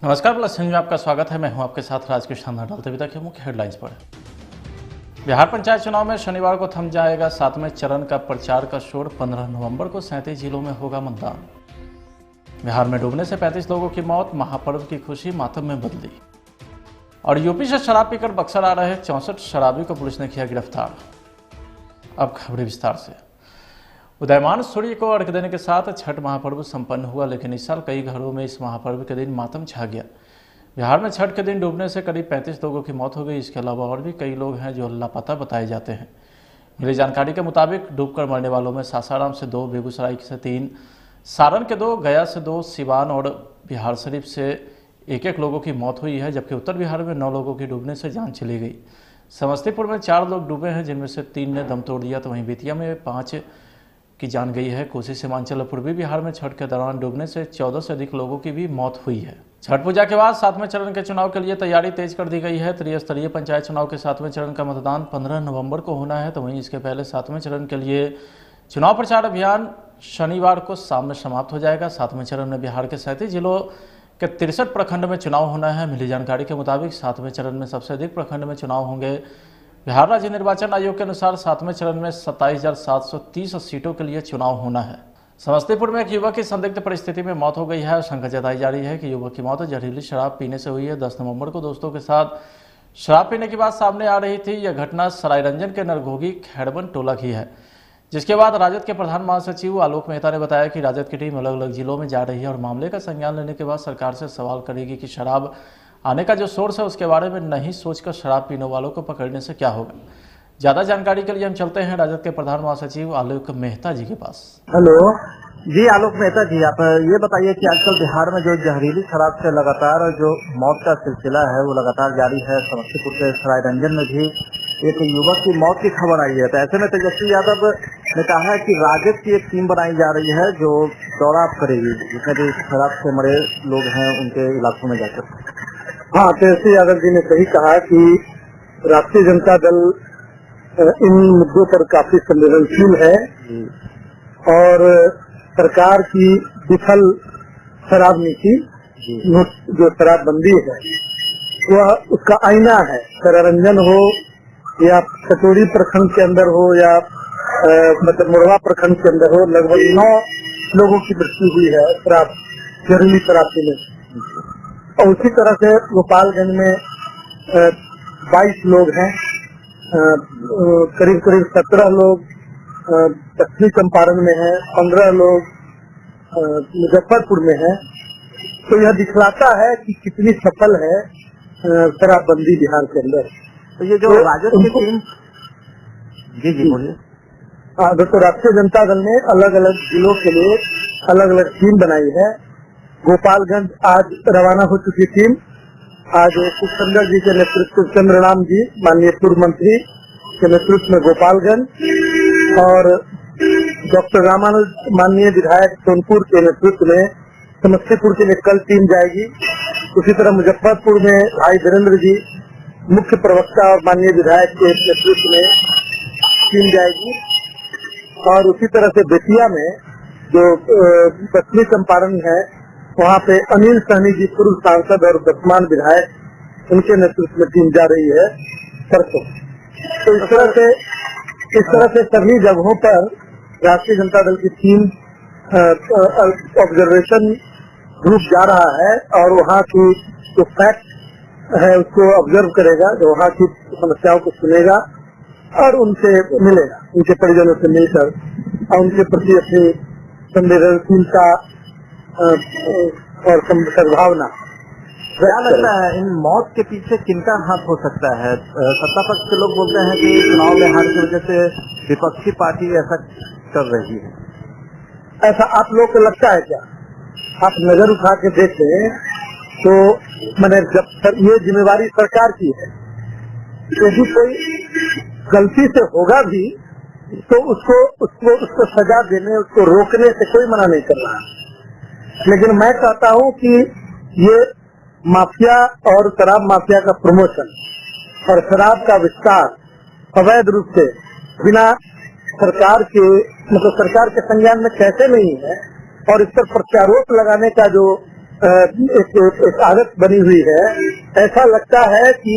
नमस्कार, plus news में आपका स्वागत है। मैं हूं आपके साथ राजकृष्ण। डालते अभी तक मुख्य हेडलाइंस पर। बिहार पंचायत चुनाव में शनिवार को थम जाएगा 7वें चरण का प्रचार का शोर। 15 नवंबर को 37 जिलों में होगा मतदान। बिहार में डूबने से 35 लोगों की मौत, महापर्व की खुशी मातम में बदली। और यूपी से शराब पीकर बक्सर आ रहे 64 शराबी को पुलिस ने किया गिरफ्तार। अब खबरें विस्तार से। उदयमान सूर्य को अर्घ्य देने के साथ छठ महापर्व संपन्न हुआ, लेकिन इस साल कई घरों में इस महापर्व के दिन मातम छा गया। बिहार में छठ के दिन डूबने से करीब 35 लोगों की मौत हो गई। इसके अलावा और भी कई लोग हैं जो लापता बताए जाते हैं। मिली जानकारी के मुताबिक डूबकर मरने वालों में सासाराम से 2, बेगूसराय से 3, सारण के 2, गया से 2, सिवान और बिहार शरीफ से 1-1 लोगों की मौत हुई है, जबकि उत्तर बिहार में 9 लोगों की डूबने से जान चली गई। समस्तीपुर में 4 लोग डूबे हैं, जिनमें से 3 ने दम तोड़ दिया, तो वहीं बेतिया में 5 की जान गई है। कोसी सीमांचल और पूर्वी बिहार में छठ के दौरान डूबने से 14 से अधिक लोगों की भी मौत हुई है। छठ पूजा के बाद 7वें चरण के चुनाव के लिए तैयारी तेज कर दी गई है। त्रिस्तरीय पंचायत चुनाव के 7वें चरण का मतदान 15 नवंबर को होना है, तो वहीं इसके पहले 7वें चरण के लिए चुनाव प्रचार अभियान शनिवार को शाम में समाप्त हो जाएगा। 7वें चरण में बिहार के 37 जिलों के 63 प्रखंड में चुनाव होना है। मिली जानकारी के मुताबिक 7वें चरण में सबसे अधिक प्रखंड में चुनाव होंगे। बिहार राज्य निर्वाचन आयोग के अनुसार 7वें चरण में 27,730 सीटों के लिए चुनाव होना है। समस्तीपुर में एक युवक की संदिग्ध परिस्थिति में मौत हो गई है। शंका जताई जा रही है कि युवक की मौत जहरीली शराब पीने से हुई है। 10 नवंबर को दोस्तों के साथ शराब पीने की बात सामने आ रही थी। यह घटना सरायरंजन के नरघोगी खैरबन टोला की है, जिसके बाद राजद के प्रधान महासचिव आलोक मेहता ने बताया कि राजद की टीम अलग अलग जिलों में जा रही है और मामले का संज्ञान लेने के बाद सरकार से सवाल करेगी कि शराब आने का जो सोर्स है उसके बारे में नहीं सोचकर शराब पीने वालों को पकड़ने से क्या होगा। ज्यादा जानकारी के लिए हम चलते हैं राजद के प्रधान महासचिव आलोक मेहता जी के पास। हेलो जी, आलोक मेहता जी, आप ये बताइए कि आजकल बिहार में जो जहरीली शराब से लगातार जो मौत का सिलसिला है वो लगातार जारी है। समस्तीपुर के सरायरंजन में भी एक युवक की मौत की खबर आई है, तो ऐसे में तेजस्वी यादव ने कहा है कि राजद की एक टीम बनाई जा रही है जो दौरा करेगी, जिसमें भी शराब से मरे लोग हैं उनके इलाकों में जाकर। हाँ, तेजस्वी यादव जी ने सही कहा कि राष्ट्रीय जनता दल इन मुद्दों पर काफी संवेदनशील है और सरकार की विफल शराब नीति जो शराबबंदी है वह उसका आईना है। सरायरंजन हो या कटोरी प्रखंड के अंदर हो या मतलब मुरवा प्रखंड के अंदर हो, लगभग 9 लोगों की मृत्यु हुई है शराब, जहरीली शराब पीने से। और उसी तरह से गोपालगंज में 22 लोग हैं, करीब 17 लोग पश्चिमी चंपारण में हैं, 15 लोग मुजफ्फरपुर में हैं। तो यह दिखलाता है कि कितनी सफल है शराबबंदी बिहार के अंदर। तो ये जो राजद की टीम जी बोलिए। तो राष्ट्रीय जनता दल ने अलग अलग जिलों के लिए अलग अलग टीम बनाई है। गोपालगंज आज रवाना हो चुकी टीम। आज सुखचंद्र जी के नेतृत्व, चंद्रराम जी माननीय पूर्व मंत्री के नेतृत्व में गोपालगंज और डॉक्टर रामानुज माननीय विधायक सोनपुर के नेतृत्व में समस्तीपुर के लिए कल टीम जाएगी। उसी तरह मुजफ्फरपुर में भाई वीरेंद्र जी मुख्य प्रवक्ता और माननीय विधायक के नेतृत्व में टीम जाएगी। और उसी तरह से बेतिया में जो पश्चिमी चंपारण है वहाँ पे अनिल सहनी जी पूर्व सांसद और वर्तमान विधायक, उनके नेतृत्व में टीम जा रही है परसों। तो इस तरह से सभी जगहों पर राष्ट्रीय जनता दल की टीम ऑब्जर्वेशन ग्रुप जा रहा है और वहाँ की जो फैक्ट है उसको ऑब्जर्व करेगा, जो वहाँ की समस्याओं को सुनेगा और उनसे मिलेगा, उनके परिजनों से मिलकर और उनके प्रति अपनी संवेदनशीलता और सद्भावना। क्या लगता है इन मौत के पीछे किनका हाथ हो सकता है? सत्ता पक्ष के लोग बोलते हैं कि चुनाव में हार की वजह से विपक्षी पार्टी ऐसा कर रही है। ऐसा आप लोग को लगता है क्या? आप नजर उठा के देखें तो मैंने जब ये जिम्मेवारी सरकार की है, यदि कोई गलती से होगा भी तो उसको सजा देने, उसको रोकने से कोई मना नहीं कर रहा है। लेकिन मैं कहता हूं कि ये माफिया और शराब माफिया का प्रमोशन और शराब का विस्तार अवैध रूप से बिना सरकार के संज्ञान में कैसे नहीं है और इस पर प्रत्यारोप लगाने का जो एक आदत बनी हुई है। ऐसा लगता है कि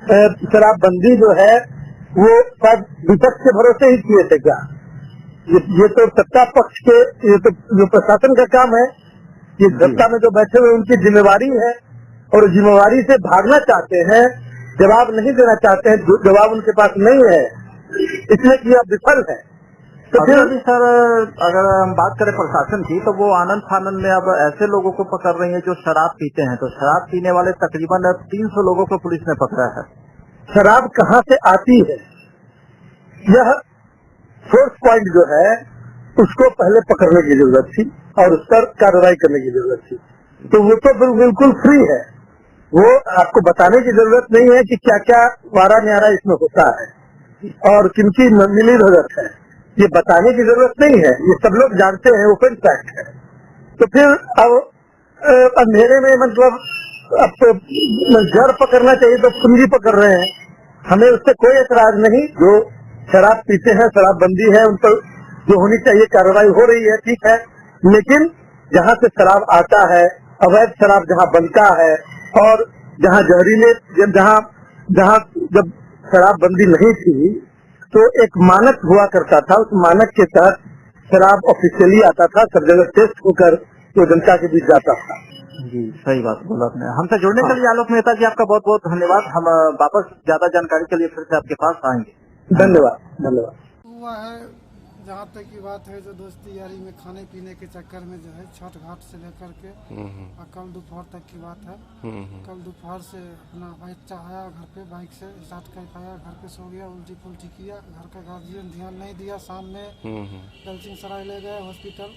शराबबंदी जो है वो सब विपक्ष के भरोसे ही किए थे क्या? ये तो सत्ता पक्ष के, ये तो जो प्रशासन का काम है, ये सत्ता में जो बैठे हुए उनकी जिम्मेवारी है, और जिम्मेवारी से भागना चाहते हैं, जवाब नहीं देना चाहते हैं, जवाब उनके पास नहीं है, इसलिए कि आप विफल है। तो फिर अभी सर अगर हम बात करें प्रशासन की, तो वो आनंद फानंद में अब ऐसे लोगों को पकड़ रही है जो शराब पीते हैं। तो शराब पीने वाले तकरीबन 300 लोगों को पुलिस ने पकड़ा है। शराब कहाँ से आती है, यह सोर्स पॉइंट जो है उसको पहले पकड़ने की जरूरत थी और उस पर कार्रवाई करने की जरूरत थी। तो वो तो बिल्कुल फ्री है, वो आपको बताने की जरूरत नहीं है कि क्या क्या वारा न्यारा इसमें होता है और किनकी मिली भगत है, ये बताने की जरूरत नहीं है, ये सब लोग जानते हैं, ओपन फैक्ट है। तो फिर अब अंधेरे में मतलब अब तो जड़ पकड़ना चाहिए तो कुंजी पकड़ रहे हैं। हमें उससे कोई एतराज नहीं, जो शराब पीते हैं, शराबबंदी है, उन पर जो होनी चाहिए कार्रवाई हो रही है, ठीक है। लेकिन जहाँ से शराब आता है, अवैध शराब जहाँ बनता है, और जहाँ जहरीले जब शराबबंदी नहीं थी तो एक मानक हुआ करता था, उस मानक के तहत शराब ऑफिशियली आता था, सब जगह टेस्ट होकर तो जनता के बीच जाता था। जी सही बात बोला आपने। हमसे जुड़ने के लिए आलोक मेहता जी आपका बहुत बहुत धन्यवाद। हम वापस ज्यादा जानकारी के लिए फिर से आपके पास आएंगे। धन्यवाद। हुआ है जहाँ तक की बात है, जो दोस्ती यारी में खाने पीने के चक्कर में जो है छठ घाट से लेकर के और कल दोपहर तक की बात है। कल दोपहर से अपना बच्चा आया घर पे, बाइक से स्टार्ट कर पाया, घर पे सो गया, उल्टी पुल्टी किया, घर का गार्जियन ध्यान नहीं दिया, शाम में दलसिंह सराय ले गए हॉस्पिटल,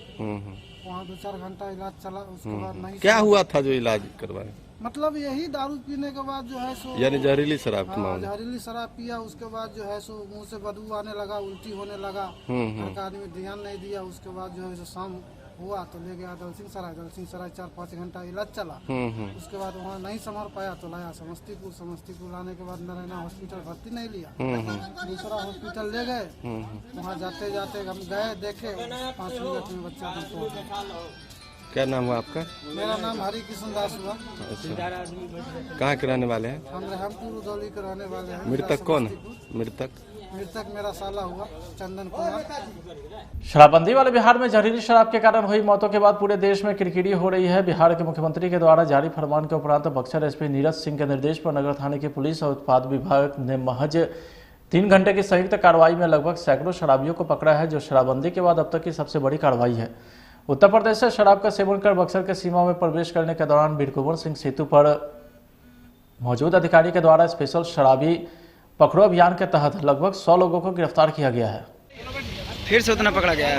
वहाँ 2-4 घंटा इलाज चला, उसके बाद नहीं। क्या हुआ था जो इलाज करवाए? मतलब यही दारू पीने के बाद जो है सो, यानी जहरीली शराब की हाँ, मामला। जहरीली शराब पिया, उसके बाद जो है सो मुंह से बदबू आने लगा, उल्टी होने लगा, घर का आदमी ध्यान नहीं दिया। उसके बाद जो है सो शाम हुआ तो ले गया दलसिंह सराय 4-5 घंटा इलाज चला। उसके बाद वहाँ नहीं संभल पाया तो लाया समस्तीपुर लाने के बाद नारायणा हॉस्पिटल भर्ती नहीं लिया, दूसरा हॉस्पिटल ले गए। वहाँ जाते जाते हम गए, देखे 5 मिनट में बच्चा हमको। क्या नाम हुआ आपका? मेरा नाम हरि किशन दास हुआ। अच्छा, कहाँ के रहने वाले हैं? हम रहमपुर उदौली के रहने वाले हैं। मृतक कौन है? मृतक मेरा साला हुआ चंदन कुमार। शराबबंदी वाले बिहार में जहरीली शराब के कारण हुई मौतों के बाद पूरे देश में किरकिरी हो रही है। बिहार के मुख्यमंत्री के द्वारा जारी फरमान के उपरांत बक्सर एसपी नीरज सिंह के निर्देश पर नगर थाने की पुलिस और उत्पाद विभाग ने महज 3 घंटे की संयुक्त कार्रवाई में लगभग सैकड़ों शराबियों को पकड़ा है, जो शराबबंदी के बाद अब तक की सबसे बड़ी कार्रवाई है। उत्तर प्रदेश से शराब का सेवन कर बक्सर के सीमा में प्रवेश करने के दौरान वीरकुंवर सिंह सेतु पर मौजूद अधिकारी के द्वारा स्पेशल शराबी पकड़ो अभियान के तहत लगभग 100 लोगों को गिरफ्तार किया गया है। फिर से उतना पकड़ा गया है।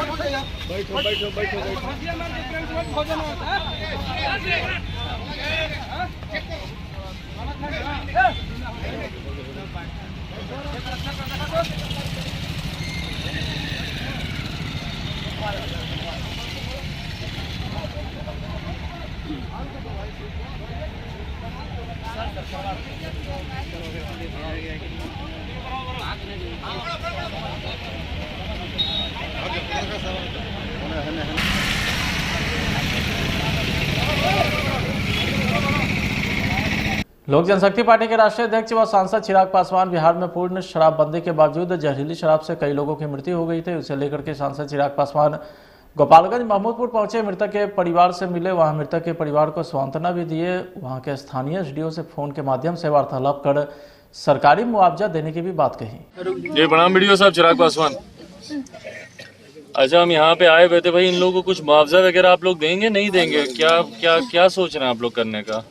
लोक जनशक्ति पार्टी के राष्ट्रीय अध्यक्ष व सांसद चिराग पासवान बिहार में पूर्ण शराबबंदी के बावजूद जहरीली शराब से कई लोगों की मृत्यु हो गई थी। उसे लेकर के सांसद चिराग पासवान गोपालगंज महमूदपुर पहुंचे, मृतक के परिवार से मिले, वहां मृतक के परिवार को सांत्वना भी दिए। वहां के स्थानीय एसडीओ से फोन के माध्यम से वार्तालाप कर सरकारी मुआवजा देने की भी बात कही। ये प्रणाम वीडियो साहब, चिराग पासवान। अच्छा, हम यहाँ पे आए हुए थे भाई, इन लोगों को कुछ मुआवजा वगैरह आप लोग देंगे नहीं देंगे? क्या क्या क्या सोच रहे हैं आप लोग करने का?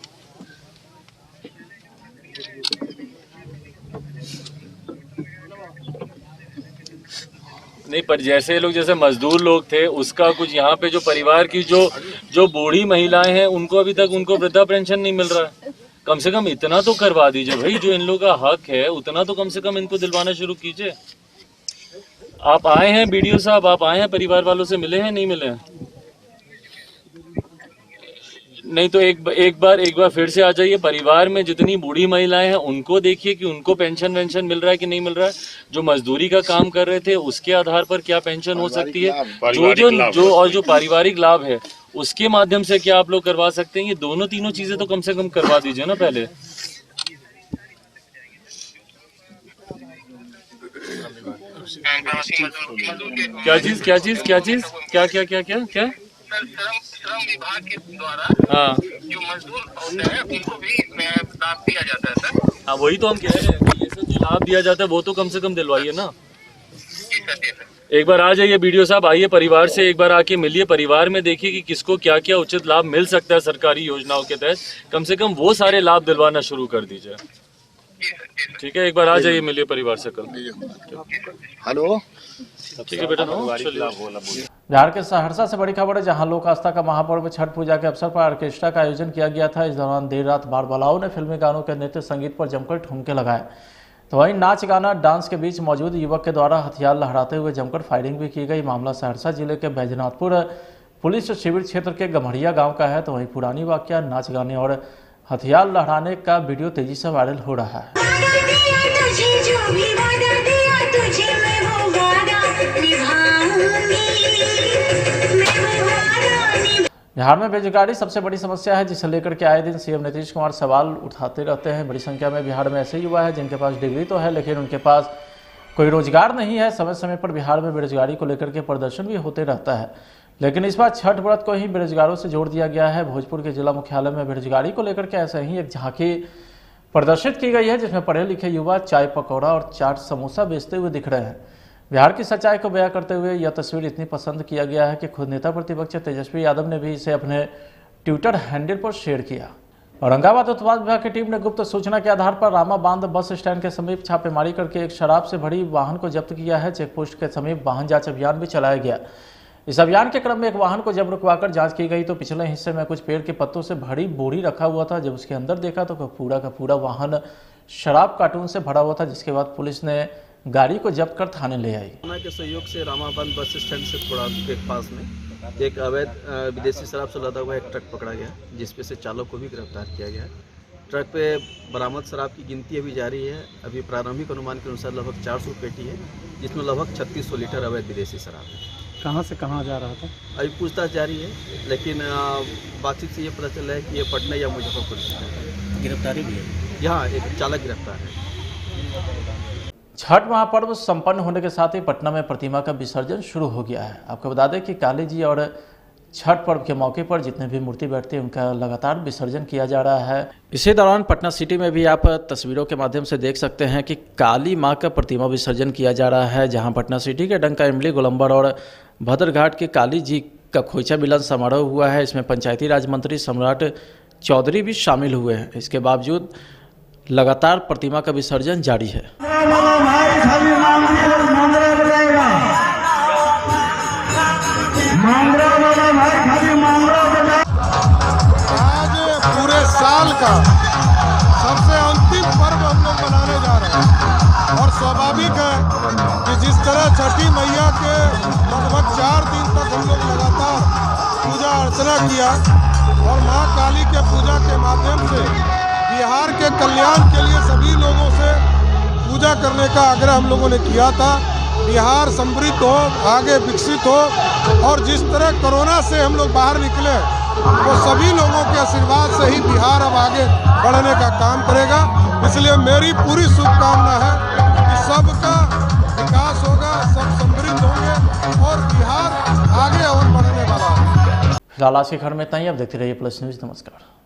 नहीं, पर जैसे लोग, जैसे मजदूर लोग थे, उसका कुछ यहाँ पे जो परिवार की जो बूढ़ी महिलाएं हैं, उनको अभी तक उनको वृद्धा पेंशन नहीं मिल रहा है। कम से कम इतना तो करवा दीजिए भाई, जो इन लोगों का हक है उतना तो कम से कम इनको दिलवाना शुरू कीजिए। आप आए हैं बीडीओ साहब, आप आए हैं, परिवार वालों से मिले हैं नहीं मिले हैं? नहीं तो एक बार फिर से आ जाइए। परिवार में जितनी बूढ़ी महिलाएं हैं उनको देखिए कि उनको पेंशन वेंशन मिल रहा है कि नहीं मिल रहा है। जो मजदूरी का काम कर रहे थे उसके आधार पर क्या पेंशन हो सकती है, जो पारिवारिक लाभ है उसके माध्यम से क्या आप लोग करवा सकते हैं। ये दोनों तीनों चीजें तो कम से कम करवा दीजिए ना पहले। क्या चीज क्या श्रम विभाग के द्वारा हाँ जो मजदूर होते हैं उनको भी लाभ दिया जाता है सर। हाँ वही तो हम कह रहे हैं कि ये सब जो लाभ दिया जाता है वो तो कम से कम दिलवाइए ना। जी सर। एक बार आ जाइए बीडीओ साहब, आइए परिवार से एक बार आके मिलिए, परिवार में देखिए कि किसको क्या क्या उचित लाभ मिल सकता है सरकारी योजनाओं के तहत। कम से कम वो सारे लाभ दिलवाना शुरू कर दीजिए। ठीक है, एक बार आ जाइए, मिलिए परिवार से कल। हेलो, ठीक है बेटा। बिहार के सहरसा से बड़ी खबर है, जहां लोक आस्था का महापर्व छठ पूजा के अवसर पर ऑर्केस्ट्रा का आयोजन किया गया था। इस दौरान देर रात बारबलाओं ने फिल्मी गानों के नृत्य संगीत पर जमकर ठुमके लगाए। तो वहीं नाच गाना डांस के बीच मौजूद युवक के द्वारा हथियार लहराते हुए जमकर फायरिंग भी की गई। मामला सहरसा जिले के बैजनाथपुर पुलिस शिविर क्षेत्र के गम्हरिया गाँव का है। तो वहीं पुरानी वाकया नाच गाने और हथियार लहराने का वीडियो तेजी से वायरल हो रहा है। बिहार में बेरोजगारी सबसे बड़ी समस्या है, जिसे लेकर के आए दिन सीएम नीतीश कुमार सवाल उठाते रहते हैं। बड़ी संख्या में बिहार में ऐसे युवा है जिनके पास डिग्री तो है लेकिन उनके पास कोई रोजगार नहीं है। समय समय पर बिहार में बेरोजगारी को लेकर के प्रदर्शन भी होते रहता है, लेकिन इस बार छठ व्रत को ही बेरोजगारों से जोड़ दिया गया है। भोजपुर के जिला मुख्यालय में बेरोजगारी को लेकर के ऐसे ही एक झांकी प्रदर्शित की गई है, जिसमें पढ़े लिखे युवा चाय पकौड़ा और चाट समोसा बेचते हुए दिख रहे हैं। बिहार की सच्चाई को बयां करते हुए यह तस्वीर इतनी पसंद किया गया है कि खुद नेता प्रतिपक्ष तेजस्वी यादव ने भी इसे अपने ट्विटर हैंडल पर शेयर किया। औरंगाबाद उत्पाद विभाग की टीम ने गुप्त सूचना के आधार पर रामा बांध बस स्टैंड के समीप छापेमारी करके एक शराब से भरी वाहन को जब्त किया है। चेकपोस्ट के समीप वाहन जांच अभियान भी चलाया गया। इस अभियान के क्रम में एक वाहन को जब रुकवाकर जांच की गई तो पिछले हिस्से में कुछ पेड़ के पत्तों से भरी बोरी रखा हुआ था। जब उसके अंदर देखा तो पूरा का पूरा वाहन शराब कार्टून से भरा हुआ था, जिसके बाद पुलिस ने गाड़ी को जब्त कर थाने ले आई। के सहयोग से रामाबंद बस स्टैंड से थोड़ा के पास में एक अवैध विदेशी शराब से लदा हुआ एक ट्रक पकड़ा गया, जिसपे से चालक को भी गिरफ्तार किया गया। ट्रक पे बरामद शराब की गिनती अभी जारी है। अभी प्रारंभिक अनुमान के अनुसार लगभग 400 पेटी है, जिसमें लगभग 3600 लीटर अवैध विदेशी शराब है। कहाँ से कहाँ जा रहा था अभी पूछताछ जारी है, लेकिन बातचीत से ये पता चला है कि ये पटना या मुजफ्फरपुर है। गिरफ्तारी भी है, यहाँ एक चालक गिरफ्तार है। छठ महापर्व संपन्न होने के साथ ही पटना में प्रतिमा का विसर्जन शुरू हो गया है। आपको बता दें कि काली जी और छठ पर्व के मौके पर जितने भी मूर्ति बैठते हैं उनका लगातार विसर्जन किया जा रहा है। इसी दौरान पटना सिटी में भी आप तस्वीरों के माध्यम से देख सकते हैं कि काली मां का प्रतिमा विसर्जन किया जा रहा है, जहां पटना सिटी के डंका इमली गोलंबर और भद्रघाट के काली जी का खोइचा मिलन समारोह हुआ है। इसमें पंचायती राज मंत्री सम्राट चौधरी भी शामिल हुए हैं। इसके बावजूद लगातार प्रतिमा का विसर्जन जारी है। आज पूरे साल का सबसे अंतिम पर्व हम लोग मनाने जा रहे हैं और स्वाभाविक है कि जिस तरह छठी मैया के लगभग 4 दिन तक हम लोग लगातार पूजा अर्चना किया और माँ काली के पूजा के माध्यम से बिहार के कल्याण के लिए सभी लोगों से पूजा करने का आग्रह हम लोगों ने किया था। बिहार समृद्ध हो, आगे विकसित हो और जिस तरह कोरोना से हम लोग बाहर निकले वो सभी लोगों के आशीर्वाद से ही बिहार अब आगे बढ़ने का काम करेगा। इसलिए मेरी पूरी शुभकामना है कि सबका विकास होगा, सब समृद्ध होंगे और बिहार आगे और बढ़ने वाला है। फिलहाल आज के खबर में इतना ही। अब देखते रहिए प्लस न्यूज। नमस्कार।